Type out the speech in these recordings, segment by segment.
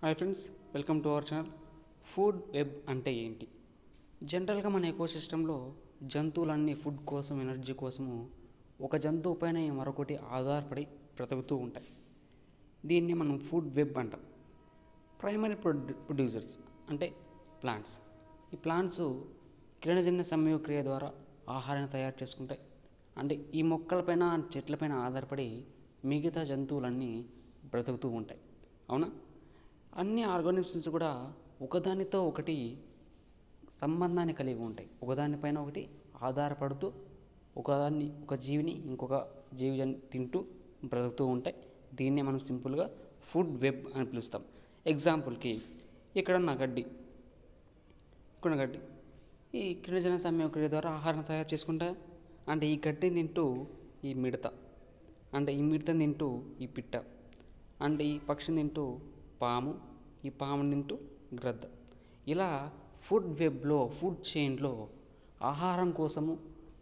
Hi friends, welcome to our channel. Food web అంటే ఏంటి? జనరల్గా మన ఎకోసిస్టంలో జంతువులన్నీ ఫుడ్ కోసం, ఎనర్జీ కోసము ఒక జంతువు పైన మరొకటి ఆధారపడి బ్రతుకుతూ ఉంటాయి. దీన్ని మనం ఫుడ్ వెబ్ అంటాం. ప్రైమరీ ప్రొడ్యూసర్స్ అంటే ప్లాంట్స్. ఈ ప్లాంట్స్ కిరణజన్య సంయోగక్రియ ద్వారా ఆహారాన్ని తయారు చేసుకుంటాయి. అంటే ఈ మొక్కలపైన, చెట్లపైన ఆధారపడి మిగతా జంతువులన్నీ బ్రతుకుతూ ఉంటాయి. అవునా? అన్ని ఆర్గానిజమ్స్ కూడా ఒకదానితో ఒకటి సంబంధాన్ని కలిగి ఉంటాయి. ఒకదానిపైన ఒకటి ఆధారపడుతూ ఒక జీవిని ఇంకొక జీవి తింటూ బ్రతుకుతూ ఉంటాయి. దీన్నే మనం సింపుల్గా ఫుడ్ వెబ్ అని పిలుస్తాం. ఎగ్జాంపుల్కి ఇక్కడ గడ్డి ఈ కిరణజన సంయోగక్రియ ద్వారా ఆహారం తయారు చేసుకుంటా. అంటే ఈ గడ్డిని తింటూ ఈ మిడత, అంటే ఈ మిడతని తింటూ ఈ పిట్ట, అంటే ఈ పక్షిని తింటూ పాము, ఈ పాముని తింటూ గ్రద్ద. ఇలా ఫుడ్ వెబ్లో, ఫుడ్ చైన్లో ఆహారం కోసము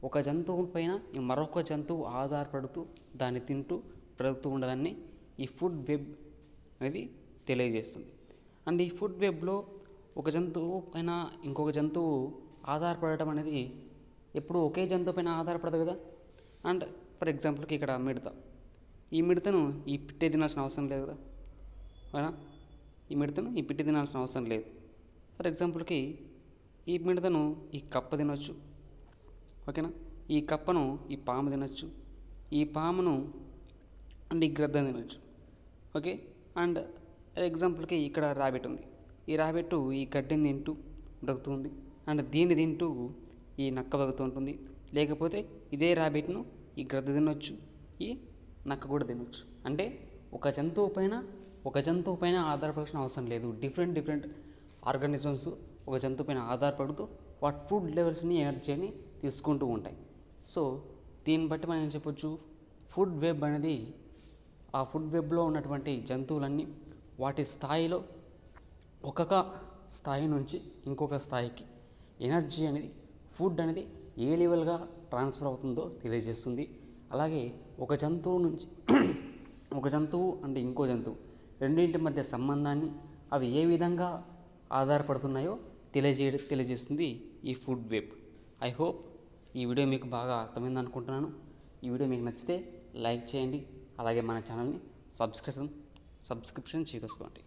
ఒక జంతువు పైన మరొక జంతువు ఆధారపడుతూ దాన్ని తింటూ బ్రతుకుతూ ఉండడాన్ని ఈ ఫుడ్ వెబ్ అనేది తెలియజేస్తుంది. అండ్ ఈ ఫుడ్ వెబ్లో ఒక జంతువు పైన ఇంకొక జంతువు ఆధారపడటం అనేది ఎప్పుడు ఒకే జంతువు పైన ఆధారపడదు కదా. అండ్ ఫర్ ఎగ్జాంపుల్కి ఇక్కడ మిడత, ఈ మిడతను ఈ పిట్టే తినాల్సిన అవసరం లేదు కదా. అవునా? ఈ మిడతను ఈ పిట్టి తినాల్సిన అవసరం లేదు. ఫర్ ఎగ్జాంపుల్కి ఈ మిడతను ఈ కప్ప తినొచ్చు. ఓకేనా? ఈ కప్పను ఈ పాము తినొచ్చు. ఈ పామును అండ్ ఈ గ్రద్ద తినొచ్చు. ఓకే. అండ్ ఎగ్జాంపుల్కి ఇక్కడ ర్యాబిట్ ఉంది. ఈ ర్యాబిట్ ఈ గడ్డిని తింటూ బ్రతుకుతుంది. అండ్ దీన్ని తింటూ ఈ నక్క బ్రతుకుతూ ఉంటుంది. లేకపోతే ఇదే ర్యాబిట్ను ఈ గ్రద్ద తినొచ్చు, ఈ నక్క కూడా తినొచ్చు. అంటే ఒక జంతువు పైన ఆధారపడాల్సిన అవసరం లేదు. డిఫరెంట్ ఆర్గానిజమ్స్ ఒక జంతువు పైన ఆధారపడుతూ వాటి ఫుడ్ లెవెల్స్ని, ఎనర్జీని తీసుకుంటూ ఉంటాయి. సో దీన్ని బట్టి మనం ఏం చెప్పొచ్చు, ఫుడ్ వెబ్ అనేది ఆ ఫుడ్ వెబ్లో ఉన్నటువంటి జంతువులన్నీ వాటి స్థాయిలో ఒక్కొక్క స్థాయి నుంచి ఇంకొక స్థాయికి ఎనర్జీ అనేది, ఫుడ్ అనేది ఏ లెవెల్గా ట్రాన్స్ఫర్ అవుతుందో తెలియజేస్తుంది. అలాగే ఒక జంతువు అంటే ఇంకో జంతువు రెండింటి మధ్య సంబంధాన్ని, అవి ఏ విధంగా ఆధారపడుతున్నాయో తెలియజేస్తుంది ఈ ఫుడ్ వెబ్. ఐ హోప్ ఈ వీడియో మీకు బాగా అర్థమైంది అనుకుంటున్నాను. ఈ వీడియో మీకు నచ్చితే లైక్ చేయండి. అలాగే మన ఛానల్ని సబ్స్క్రిప్షన్ చేసుకోండి.